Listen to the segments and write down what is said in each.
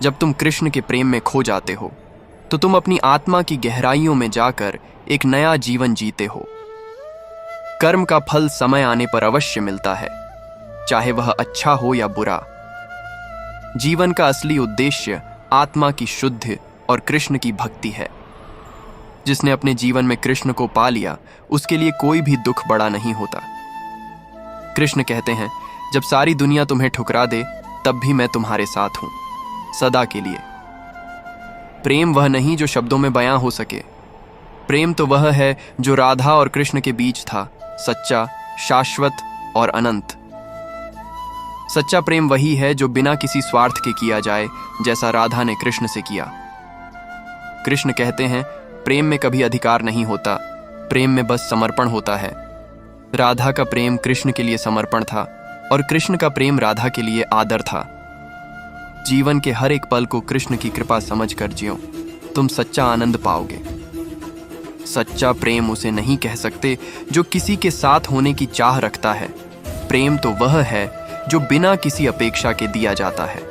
जब तुम कृष्ण के प्रेम में खो जाते हो तो तुम अपनी आत्मा की गहराइयों में जाकर एक नया जीवन जीते हो। कर्म का फल समय आने पर अवश्य मिलता है, चाहे वह अच्छा हो या बुरा। जीवन का असली उद्देश्य आत्मा की शुद्धि और कृष्ण की भक्ति है। जिसने अपने जीवन में कृष्ण को पा लिया, उसके लिए कोई भी दुख बड़ा नहीं होता। कृष्ण कहते हैं, जब सारी दुनिया तुम्हें ठुकरा दे तब भी मैं तुम्हारे साथ हूं, सदा के लिए। प्रेम वह नहीं जो शब्दों में बयां हो सके। प्रेम तो वह है जो राधा और कृष्ण के बीच था, सच्चा, शाश्वत और अनंत। सच्चा प्रेम वही है जो बिना किसी स्वार्थ के किया जाए, जैसा राधा ने कृष्ण से किया। कृष्ण कहते हैं, प्रेम में कभी अधिकार नहीं होता, प्रेम में बस समर्पण होता है। राधा का प्रेम कृष्ण के लिए समर्पण था और कृष्ण का प्रेम राधा के लिए आदर था। जीवन के हर एक पल को कृष्ण की कृपा समझकर जियो, तुम सच्चा आनंद पाओगे। सच्चा प्रेम उसे नहीं कह सकते जो किसी के साथ होने की चाह रखता है। प्रेम तो वह है जो बिना किसी अपेक्षा के दिया जाता है।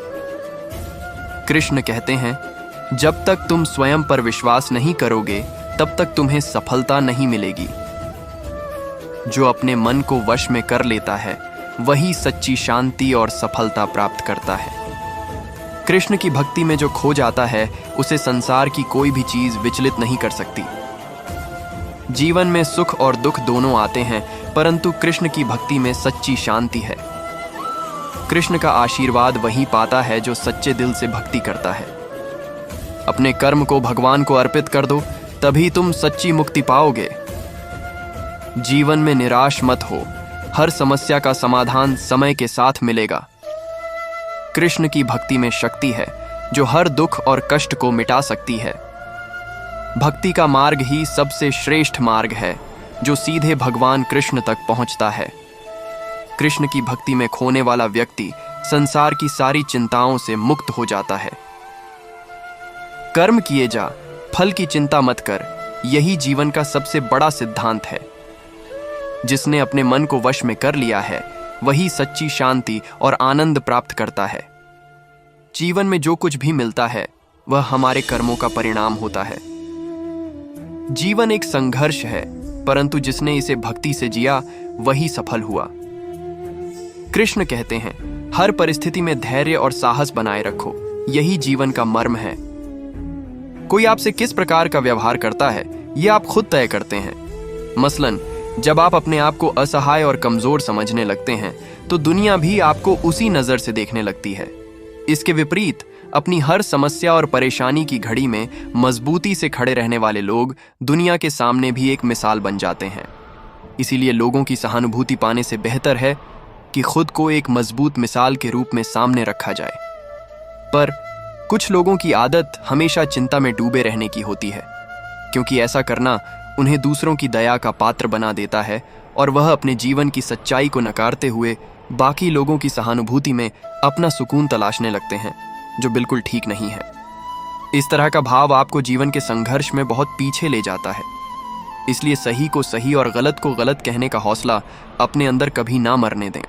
कृष्ण कहते हैं, जब तक तुम स्वयं पर विश्वास नहीं करोगे तब तक तुम्हें सफलता नहीं मिलेगी। जो अपने मन को वश में कर लेता है वही सच्ची शांति और सफलता प्राप्त करता है। कृष्ण की भक्ति में जो खो जाता है उसे संसार की कोई भी चीज विचलित नहीं कर सकती। जीवन में सुख और दुख दोनों आते हैं, परंतु कृष्ण की भक्ति में सच्ची शांति है। कृष्ण का आशीर्वाद वही पाता है जो सच्चे दिल से भक्ति करता है। अपने कर्म को भगवान को अर्पित कर दो, तभी तुम सच्ची मुक्ति पाओगे। जीवन में निराश मत हो, हर समस्या का समाधान समय के साथ मिलेगा। कृष्ण की भक्ति में शक्ति है जो हर दुख और कष्ट को मिटा सकती है। भक्ति का मार्ग ही सबसे श्रेष्ठ मार्ग है जो सीधे भगवान कृष्ण तक पहुंचता है। कृष्ण की भक्ति में खोने वाला व्यक्ति संसार की सारी चिंताओं से मुक्त हो जाता है। कर्म किए जा, फल की चिंता मत कर, यही जीवन का सबसे बड़ा सिद्धांत है। जिसने अपने मन को वश में कर लिया है वही सच्ची शांति और आनंद प्राप्त करता है। जीवन में जो कुछ भी मिलता है वह हमारे कर्मों का परिणाम होता है। जीवन एक संघर्ष है, परंतु जिसने इसे भक्ति से जिया वही सफल हुआ। कृष्ण कहते हैं, हर परिस्थिति में धैर्य और साहस बनाए रखो, यही जीवन का मर्म है। कोई आपसे किस प्रकार का व्यवहार करता है यह आप खुद तय करते हैं। मसलन, जब आप अपने आप को असहाय और कमजोर समझने लगते हैं तो दुनिया भी आपको उसी नजर से देखने लगती है। इसके विपरीत अपनी हर समस्या और परेशानी की घड़ी में मजबूती से खड़े रहने वाले लोग दुनिया के सामने भी एक मिसाल बन जाते हैं। इसीलिए लोगों की सहानुभूति पाने से बेहतर है कि खुद को एक मजबूत मिसाल के रूप में सामने रखा जाए। पर कुछ लोगों की आदत हमेशा चिंता में डूबे रहने की होती है, क्योंकि ऐसा करना उन्हें दूसरों की दया का पात्र बना देता है और वह अपने जीवन की सच्चाई को नकारते हुए बाकी लोगों की सहानुभूति में अपना सुकून तलाशने लगते हैं, जो बिल्कुल ठीक नहीं है। इस तरह का भाव आपको जीवन के संघर्ष में बहुत पीछे ले जाता है। इसलिए सही को सही और गलत को गलत कहने का हौसला अपने अंदर कभी ना मरने दें।